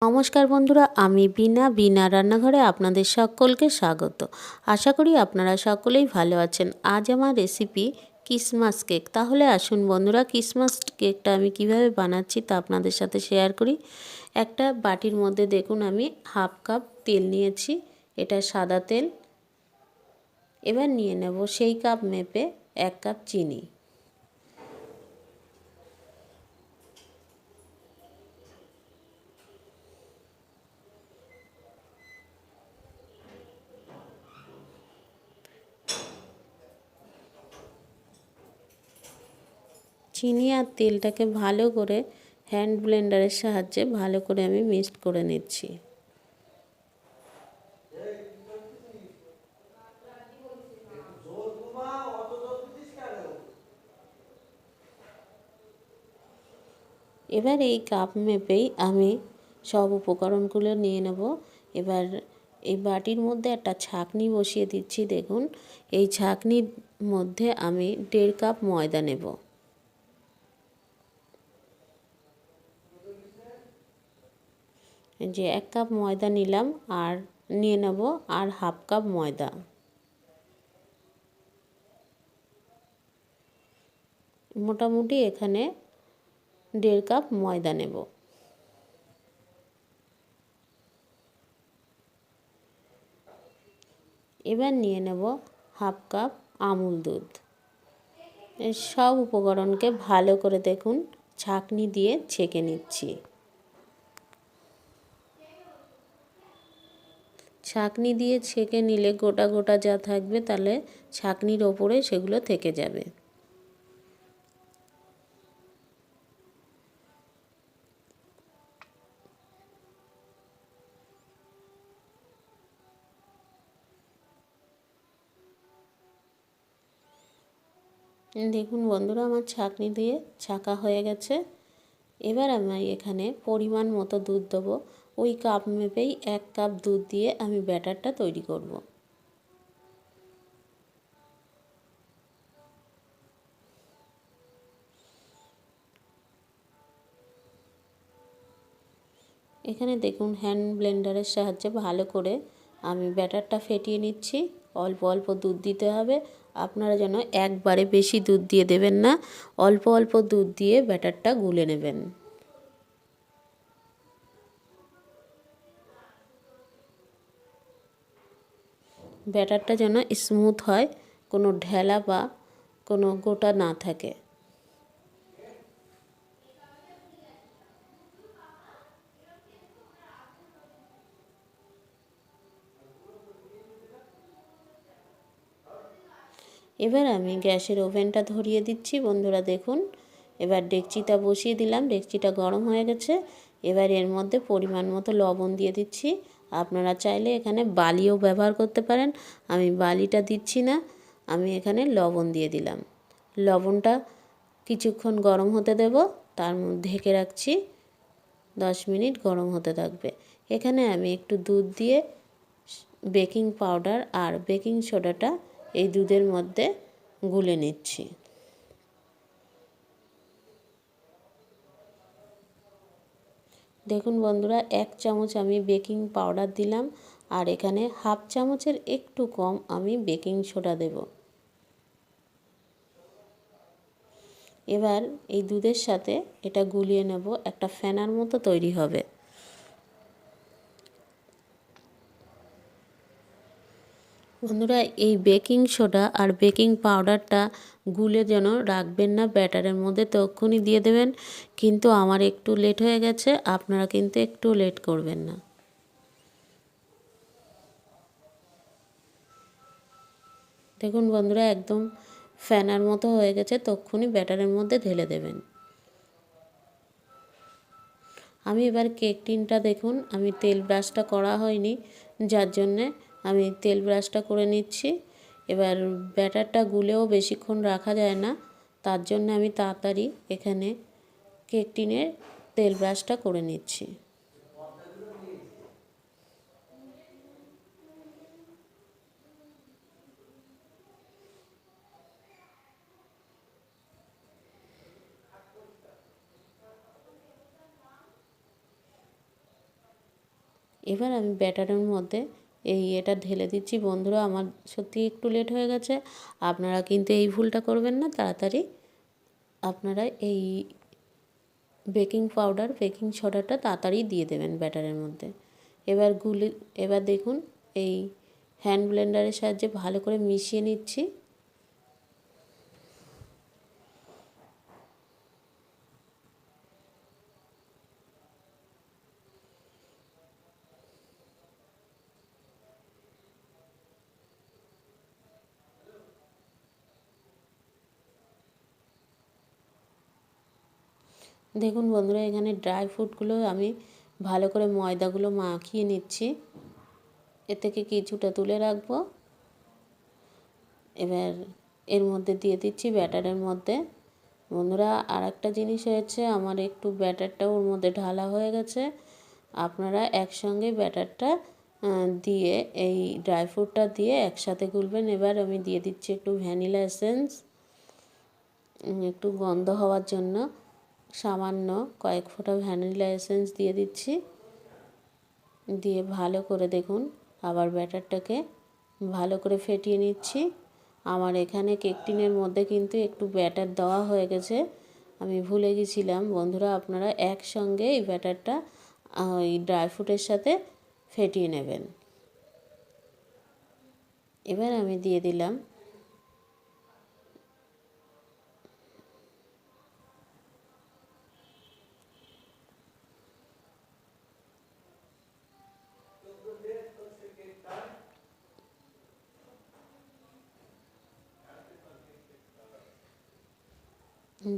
নমস্কার বন্ধুরা, আমি বিনা রান্নাঘরে আপনাদের সকলকে স্বাগত। আশা করি আপনারা সকলেই ভালো আছেন। আজ আমার রেসিপি ক্রিসমাস কেক। তাহলে আসুন বন্ধুরা, ক্রিসমাস কেকটা আমি কিভাবে বানাচ্ছি তা আপনাদের সাথে শেয়ার করি। একটা বাটির মধ্যে দেখুন আমি হাফ কাপ তেল নিয়েছি, এটা সাদা তেল। এবার নিয়ে নেব সেই কাপ মেপে 1 কাপ চিনি। চিনি আর তেলটাকে ভালো করে হ্যান্ড ব্লেন্ডারের সাহায্যে ভালো করে আমি মিক্সড করে নিচ্ছি। এবার এই কাপ মেপেই আমি সব উপকরণগুলো নিয়ে নেব। এবার এই বাটির মধ্যে একটা ছাঁকনি বসিয়ে দিচ্ছি। দেখুন, এই ছাঁকনির মধ্যে আমি 1.5 কাপ ময়দা নেব। যে 1 কাপ ময়দা নিলাম, আর নিয়ে নেব আর হাফ কাপ ময়দা। মোটামুটি এখানে 1.5 কাপ ময়দা নেব। এবার নিয়ে নেব হাফ কাপ আমুল দুধ। এই সব উপকরণকে ভালো করে দেখুন ছাঁকনি দিয়ে ছেঁকে নিচ্ছি। ছাঁকনি দিয়ে ছেঁকে নিলে গোটা গোটা যা থাকবে তাহলে ছাঁকনির ওপরে সেগুলো থেকে যাবে। দেখুন বন্ধুরা, আমার ছাঁকনি দিয়ে ছাঁকা হয়ে গেছে। এবার আমি এখানে পরিমাণ মতো দুধ দেবো। ওই কাপ মেপেই 1 কাপ দুধ দিয়ে আমি ব্যাটারটা তৈরি করব। এখানে দেখুন হ্যান্ড ব্লেন্ডারের সাহায্যে ভালো করে আমি ব্যাটারটা ফেটিয়ে নিচ্ছি। অল্প অল্প দুধ দিতে হবে। আপনারা যেন একবারে বেশি দুধ দিয়ে দেবেন না, অল্প অল্প দুধ দিয়ে ব্যাটারটা গুলে নেবেন। ব্যাটারটা যেন স্মুথ হয়, কোনো ঢেলা বা কোনো গোটা না থাকে। এবার আমি গ্যাসের ওভেনটা ধরিয়ে দিচ্ছি। বন্ধুরা দেখুন, এবার ডেকচিটা বসিয়ে দিলাম। ডেকচিটা গরম হয়ে গেছে। এবার এর মধ্যে পরিমাণ মতো লবণ দিয়ে দিচ্ছি। আপনারা চাইলে এখানে বালিও ব্যবহার করতে পারেন। আমি বালিটা দিচ্ছি না, আমি এখানে লবণ দিয়ে দিলাম। লবণটা কিছুক্ষণ গরম হতে দেব, তার মধ্যে ঢেকে রাখছি। 10 মিনিট গরম হতে থাকবে। এখানে আমি একটু দুধ দিয়ে বেকিং পাউডার আর বেকিং সোডাটা এই দুধের মধ্যে গুলে নিচ্ছি। দেখুন বন্ধুরা, 1 চামচ আমি বেকিং পাউডার দিলাম, আর এখানে হাফ চামচের একটু কম আমি বেকিং সোডা দেব। এবার এই দুধের সাথে এটা গুলিয়ে নেব, একটা ফেনার মতো তৈরি হবে। বন্ধুরা, এই বেকিং সোডা আর বেকিং পাউডারটা গুলে যেন রাখবেন না ব্যাটারের মধ্যে, তখনই দিয়ে দেবেন। কিন্তু আমার একটু লেট হয়ে গেছে, আপনারা কিন্তু একটু লেট করবেন না। দেখুন বন্ধুরা, একদম ফেনার মতো হয়ে গেছে, তখনই ব্যাটারের মধ্যে ঢেলে দেবেন। আমি এবার কেক টিনটা দেখুন, আমি তেল ব্রাশটা করা হয়নি, যার জন্যে আমি তেল ব্রাশটা করে নিচ্ছি। এবার ব্যাটারটা গুলেও বেশিক্ষণ রাখা যায় না, তার জন্য আমি তাড়াতাড়ি এখানে কেক টিনের তেল ব্রাশটা করে নিচ্ছি। এবার আমি ব্যাটারের মধ্যে এটা ঢেলে দিচ্ছি। বন্ধুরা, আমার সত্যি একটু লেট হয়ে গেছে, আপনারা কিন্তু এই ভুলটা করবেন না। তাড়াতাড়ি আপনারা এই বেকিং পাউডার, বেকিং সোডাটা তাড়াতাড়ি দিয়ে দেবেন ব্যাটারের মধ্যে। এবার দেখুন এই হ্যান্ড ব্লেন্ডারের সাহায্যে ভালো করে মিশিয়ে নিচ্ছি। দেখুন বন্ধুরা, এখানে ড্রাই ফ্রুটগুলো আমি ভালো করে ময়দাগুলো মাখিয়ে নিচ্ছি। এ থেকে কিছুটা তুলে রাখবো। এবার এর মধ্যে দিয়ে দিচ্ছি ব্যাটারের মধ্যে। বন্ধুরা, আর একটা জিনিস হয়েছে, আমার একটু ব্যাটারটা ওর মধ্যে ঢালা হয়ে গেছে। আপনারা একসঙ্গে ব্যাটারটা দিয়ে এই ড্রাই ফ্রুটটা দিয়ে একসাথে গুলবেন। এবার আমি দিয়ে দিচ্ছি একটু ভ্যানিলা এসেন্স, একটু গন্ধ হওয়ার জন্য সামান্য কয়েক ফোঁটা ভ্যানিলা এসেন্স দিয়ে দিচ্ছি। দিয়ে ভালো করে দেখুন আবার ব্যাটারটাকে ভালো করে ফেটিয়ে নিচ্ছি। আমার এখানে কেক টিনের মধ্যে কিন্তু একটু ব্যাটার দেওয়া হয়ে গেছে, আমি ভুলে গেছিলাম। বন্ধুরা, আপনারা একসঙ্গে এই ব্যাটারটা এই ড্রাই ফ্রুটের সাথে ফেটিয়ে নেবেন। এবার আমি দিয়ে দিলাম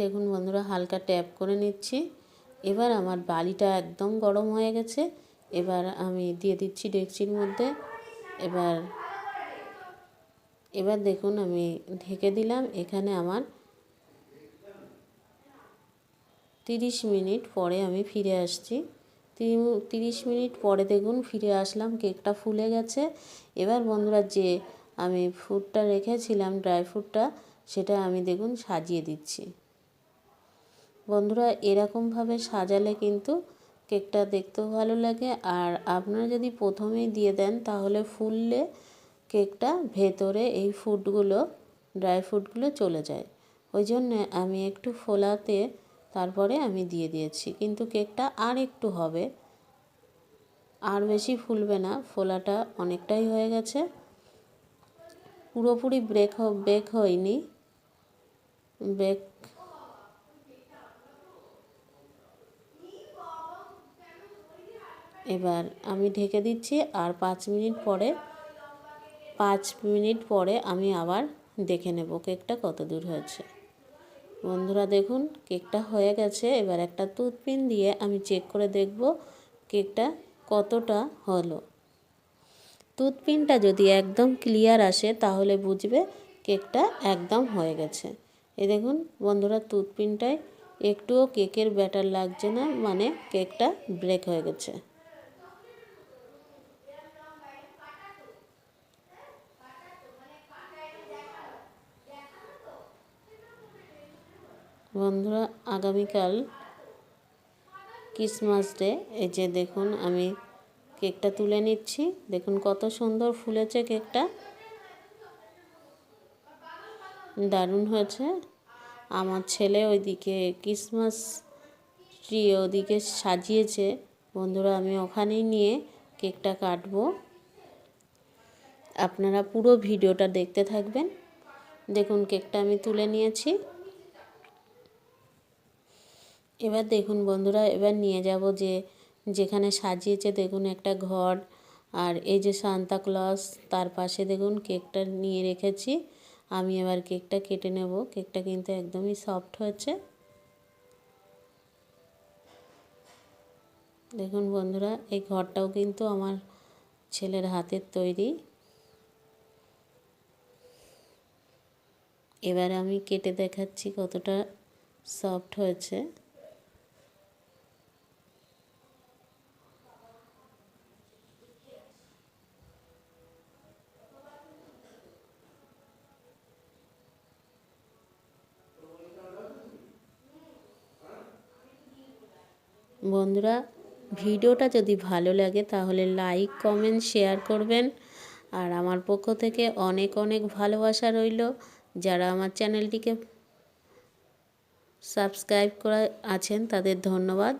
দেখুন বন্ধুরা, হালকা ট্যাপ করে নিচ্ছি। এবার আমার বালিটা একদম গরম হয়ে গেছে। এবার আমি দিয়ে দিচ্ছি ডেকচির মধ্যে। এবার এবার দেখুন আমি ঢেকে দিলাম। এখানে আমার 30 মিনিট পরে আমি ফিরে আসছি। 30 মিনিট পরে দেখুন ফিরে আসলাম, কেকটা ফুলে গেছে। এবার বন্ধুরা, যে আমি ফ্রুটটা রেখেছিলাম ড্রাই ফ্রুটটা, সেটা আমি দেখুন সাজিয়ে দিচ্ছি। বন্ধুরা, এরকমভাবে সাজালে কিন্তু কেকটা দেখতেও ভালো লাগে। আর আপনারা যদি প্রথমেই দিয়ে দেন তাহলে ফুললে কেকটা ভেতরে এই ড্রাই ফ্রুটগুলো চলে যায়। ওই জন্যে আমি একটু ফোলাতে তারপরে আমি দিয়ে দিয়েছি। কিন্তু কেকটা আর একটু হবে, আর বেশি ফুলবে না, ফোলাটা অনেকটাই হয়ে গেছে, পুরোপুরি বেক হয়নি। বেক এবার আমি ঢেকে দিচ্ছি। আর 5 মিনিট পরে আমি আবার দেখে নেব কেকটা কত দূর হয়েছে। বন্ধুরা দেখুন কেকটা হয়ে গেছে। এবার একটা টুথপিন দিয়ে আমি চেক করে দেখব কেকটা কতটা হলো। টুথপিনটা যদি একদম ক্লিয়ার আসে তাহলে বুঝবে কেকটা একদম হয়ে গেছে। এই দেখুন বন্ধুরা, টুথপিনটায় একটুও কেকের ব্যাটার লাগছে না, মানে কেকটা ব্রেক হয়ে গেছে। বন্ধুরা, আগামীকাল ক্রিসমাস ডে। এই যে দেখুন আমি কেকটা তুলে নিচ্ছি। দেখুন কত সুন্দর ফুলেছে কেকটা, দারুণ হয়েছে। আমার ছেলে ওইদিকে ক্রিসমাস ট্রি ওদিকে সাজিয়েছে। বন্ধুরা, আমি ওখানেই নিয়ে কেকটা কাটবো। আপনারা পুরো ভিডিওটা দেখতে থাকবেন। দেখুন কেকটা আমি তুলে নিয়েছি। এবার দেখুন বন্ধুরা, এবার নিয়ে যাব যেখানে সাজিয়েছে দেখুন একটা ঘর, আর এই যে সান্তা ক্লজ, তার পাশে দেখুন কেকটা নিয়ে রেখেছি। আমি এবার কেকটা কেটে নেব। কেকটা কিন্তু একদমই সফট হয়েছে। দেখুন বন্ধুরা, এই ঘরটাও কিন্তু আমার ছেলের হাতের তৈরি। এবার আমি কেটে দেখাচ্ছি কতটা সফট হয়েছে। বন্ধুরা, ভিডিওটা যদি ভালো লাগে তাহলে লাইক কমেন্ট শেয়ার করবেন। আর আমার পক্ষ থেকে অনেক অনেক ভালোবাসা রইল। যারা আমার চ্যানেলটিকে সাবস্ক্রাইব করা আছেন তাদের ধন্যবাদ।